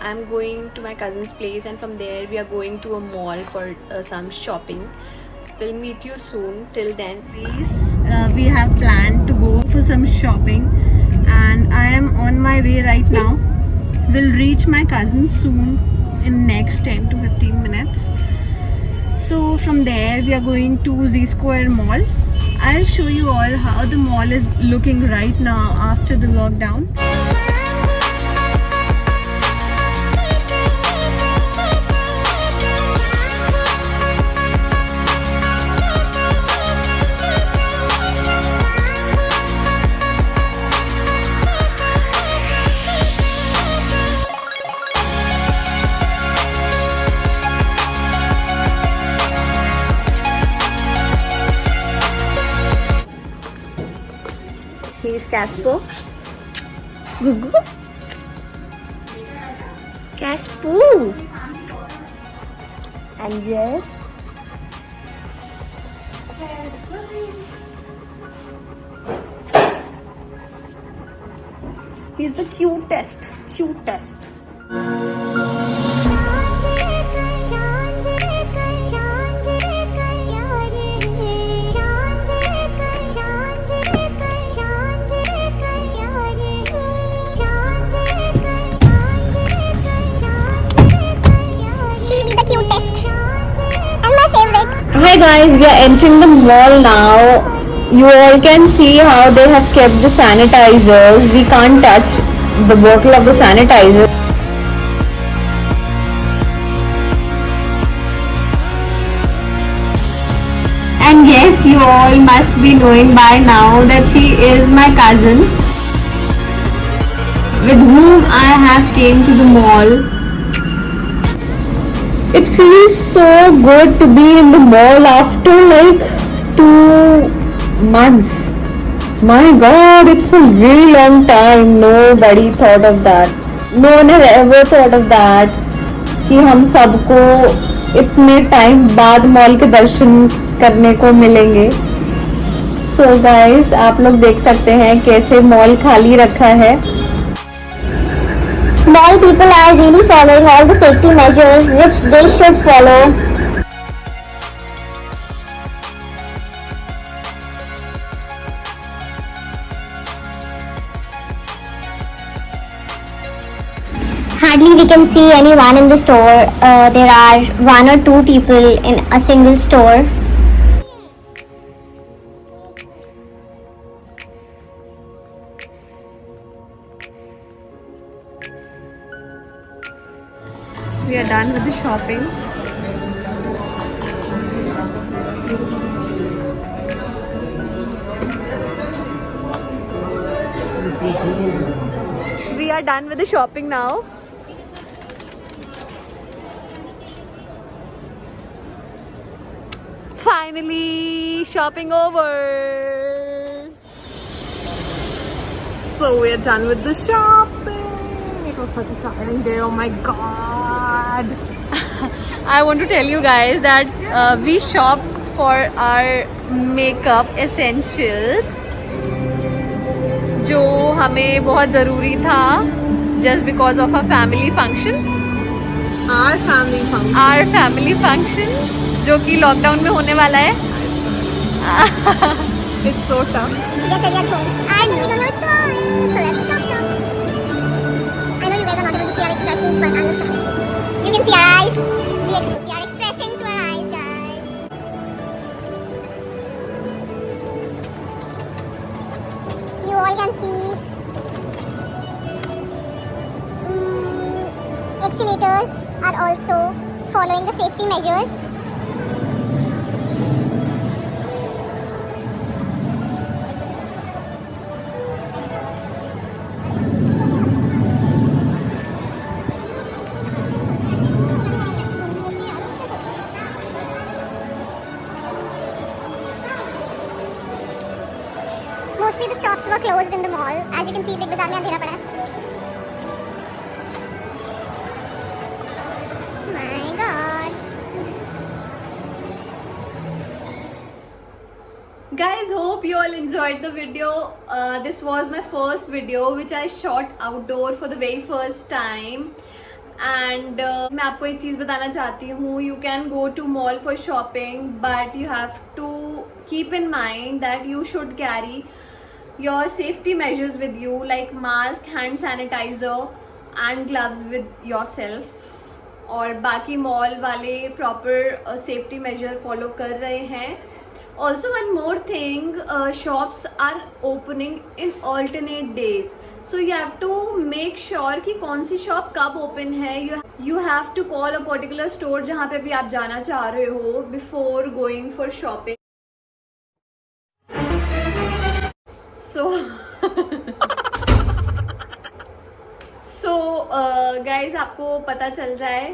I'm going to my cousin's place, and from there we are going to a mall for some shopping. We'll meet you soon. Till then, please. We have planned to go for some shopping, and I am on my way right now. We'll reach my cousin soon in next 10 to 15 minutes. So from there we are going to Z Square Mall. I'll show you all how the mall is looking right now after the lockdown. Here's Caspo. Gugu. Caspo. And yes. He's the cutest. Hi guys, we are entering the mall now. You all can see how they have kept the sanitizers. We can't touch the bottle of the sanitizer. And yes, you all must be knowing by now that she is my cousin, with whom I have came to the mall. It feels so good to be in the mall after like 2 months. My god, it's a really long time. Nobody thought of that. No one had ever thought of that कि हम सबको इतने time बाद mall के दर्शन करने को मिलेंगे. So guys, आप लोग देख सकते हैं कैसे मॉल खाली रखा है. Mall people are really following all the safety measures which they should follow. Hardly we can see anyone in the store. There are 1 or 2 people in a single store. We are done with the shopping. We are done with the shopping now. Finally, shopping over. So we are done with the shopping. It was such a tiring day. Oh my god. I want to tell you guys that we shopped for our makeup essentials, जो हमें बहुत ज़रूरी था, just because of a family function. Our family function, जो कि lockdown में होने वाला है. It's so tough. I know we don't know it's fine. So let's shop. I know you guys are not able to see our expressions, but understand. You can see our eyes. We are expressing through our eyes, guys. You all can see excavators are also following the safety measures. Mostly the shops were closed in the mall. As you can see, Big Bazaar में अंधेरा पड़ा है. My God. Guys, hope you all enjoyed the video. This was my first video which I shot outdoor for the very first time, and मैं आपको एक चीज़ बताना चाहती हूँ, you can go to mall for shopping but you have to keep in mind that you should carry your safety measures with you, like mask, hand sanitiser and gloves with your self. और बाकी mall वाले proper safety measure follow कर रहे हैं। Also one more thing, shops are opening in alternate days, so you have to make sure कि कौन सी shop कब ओपन है। You have to call a particular store जहाँ पे भी आप जाना चाह रहे हो before going for shopping. So guys आपको पता चल जाए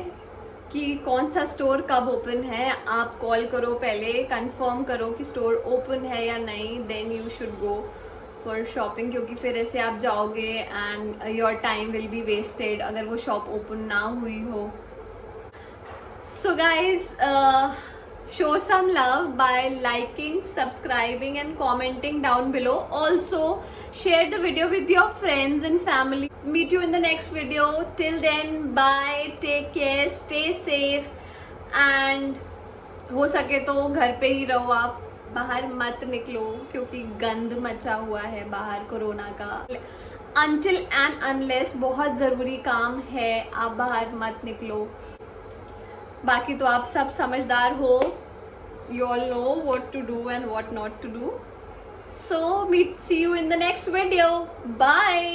कि कौन सा स्टोर कब ओपन है, आप कॉल करो, पहले कंफर्म करो कि स्टोर ओपन है या नहीं, then you should go for shopping, क्योंकि फिर ऐसे आप जाओगे and your time will be wasted अगर वो शॉप ओपन ना हुई हो। So guys show some love by liking, subscribing and commenting down below. Also share the video with your friends and family. Meet you in the next video. Till then, bye, take care, stay safe and हो सके तो घर पे ही रहो, आप बाहर मत निकलो क्योंकि गंद मचा हुआ है बाहर कोरोना का। Until and unless बहुत ज़रूरी काम है आप बाहर मत निकलो। बाकी तो आप सब समझदार हो, you all know what to do and what not to do. So see you in the next video. Bye.